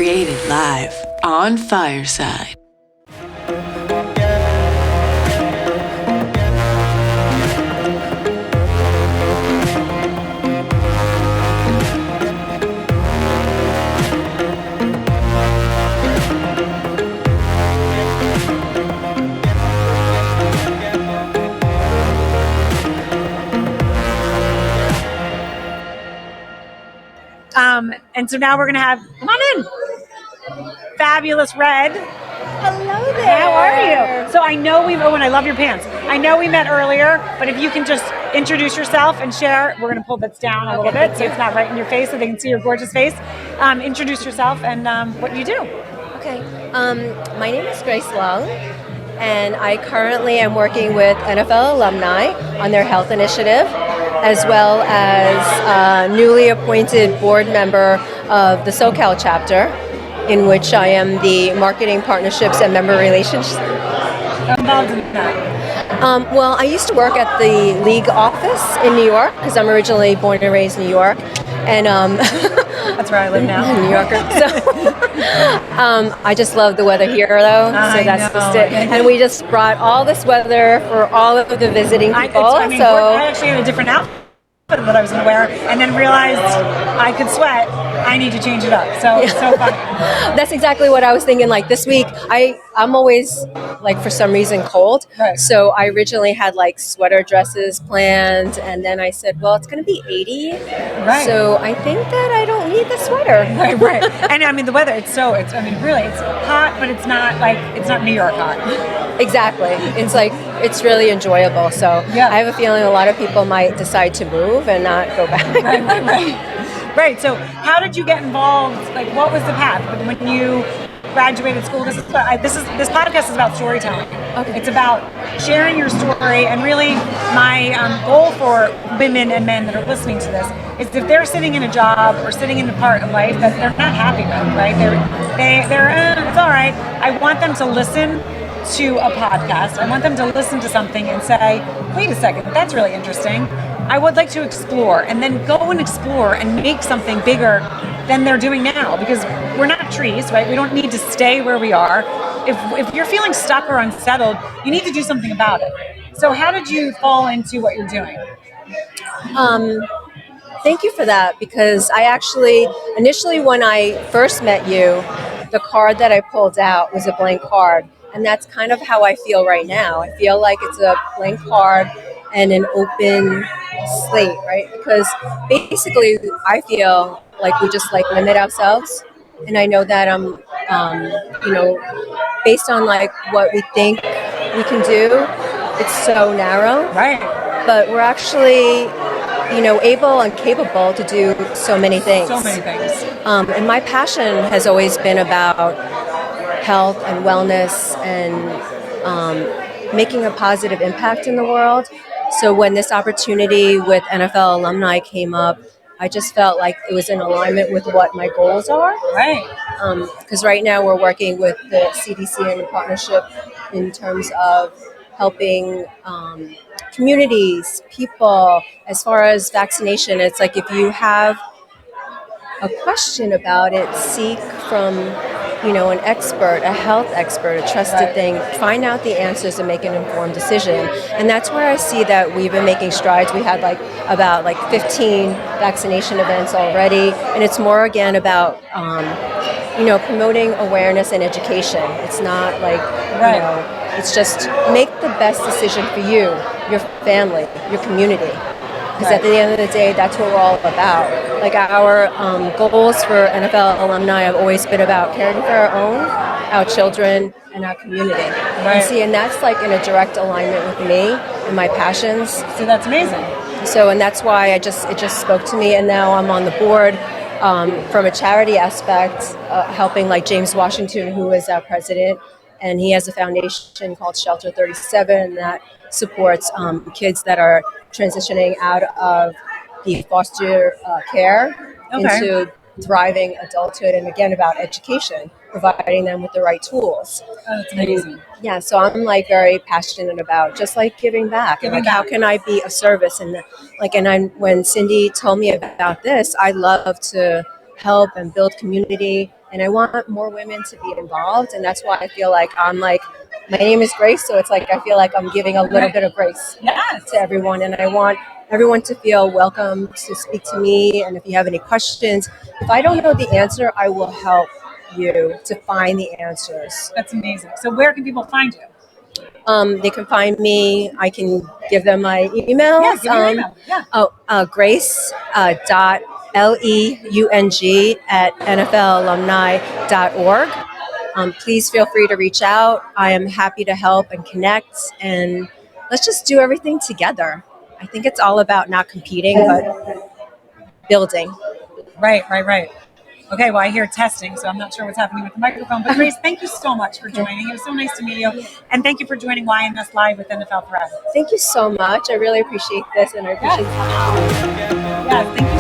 Created live on Fireside. And so now we're going to have, come on in, Fabulous Red. Hello there. How are you? So I know and I love your pants. I know we met earlier, but if you can just introduce yourself and share, we're going to pull this down a little bit so it's not right in your face so they can see your gorgeous face. Introduce yourself and what you do. Okay. My name is Grace Leung, and I currently am working with NFL alumni on their health initiative, as well as a newly appointed board member of the SoCal chapter, in which I am the marketing partnerships and member relations. Involved in that. Well, I used to work at the league office in New York because I'm originally born and raised in New York, and that's where I live now. New Yorker. So I just love the weather here, though. So that's just it. And we just brought all this weather for all of the visiting people. I actually had a different outfit that I was going to wear, and then realized I could sweat. I need to change it up. So it's so fun. That's exactly what I was thinking. Like this week, I'm always like for some reason cold. Right. So I originally had like sweater dresses planned, and then I said, well, it's going to be 80. Right. So I think that I don't need the sweater. Right. And I mean the weather. It's hot, but it's not New York hot. Exactly. It's like it's really enjoyable. So yeah. I have a feeling a lot of people might decide to move and not go back. Right. So how did you get involved? Like, what was the path when you graduated school? This podcast is about storytelling. Okay. It's about sharing your story, and really my goal for women and men that are listening to this is if they're sitting in a job or sitting in a part of life that they're not happy with, right? They're it's all right. I want them to listen to a podcast. I want them to listen to something and say, wait a second, that's really interesting. I would like to explore, and then go and explore and make something bigger than they're doing now, because we're not trees, right? We don't need to stay where we are. If you're feeling stuck or unsettled, you need to do something about it. So how did you fall into what you're doing? Thank you for that, because I actually, initially when I first met you, the card that I pulled out was a blank card. And that's kind of how I feel right now. I feel like it's a blank card and an open slate, right? Because basically I feel like we just like limit ourselves. And I know that based on like what we think we can do, it's so narrow. Right. But we're actually, able and capable to do so many things. And my passion has always been about health and wellness and making a positive impact in the world. So when this opportunity with NFL alumni came up, I just felt like it was in alignment with what my goals are. Right. Because right now we're working with the CDC in partnership in terms of helping communities, people, as far as vaccination. It's like if you have a question about it, seek from an expert, a health expert, a trusted thing, find out the answers and make an informed decision. And that's where I see that we've been making strides. We had about 15 vaccination events already, and it's more again about promoting awareness and education. It's not it's just make the best decision for you, your family, your community. Because at the end of the day, that's what we're all about. Like our goals for NFL alumni have always been about caring for our children, and our community. Right. And that's like in a direct alignment with me and my passions. So that's amazing. So, and that's why it just spoke to me. And now I'm on the board from a charity aspect, helping like James Washington, who is our president. And he has a foundation called Shelter 37 that supports kids that are transitioning out of the foster care into thriving adulthood, and again about education, providing them with the right tools. Oh, that's amazing. Yeah, so I'm like very passionate about just like giving back. How can I be of service? And when Cindy told me about this, I love to help and build community and I want more women to be involved. And that's why I feel like my name is Grace, so it's like I feel like I'm giving a little bit of grace to everyone, and I want everyone to feel welcome to speak to me. And if you have any questions, if I don't know the answer, I will help you to find the answers. That's amazing. So where can people find you? They can find me. I can give them my email. Yeah, give me your email. Yeah. Grace dot Leung at nflalumni.org. Please feel free to reach out. I am happy to help and connect, and let's just do everything together. I think it's all about not competing, but building. Right. Okay, well, I hear testing, so I'm not sure what's happening with the microphone. But Grace, thank you so much for joining. It was so nice to meet you. And thank you for joining YNS Live with NFL Forever. Thank you so much. I really appreciate this, and I appreciate Yes, thank you.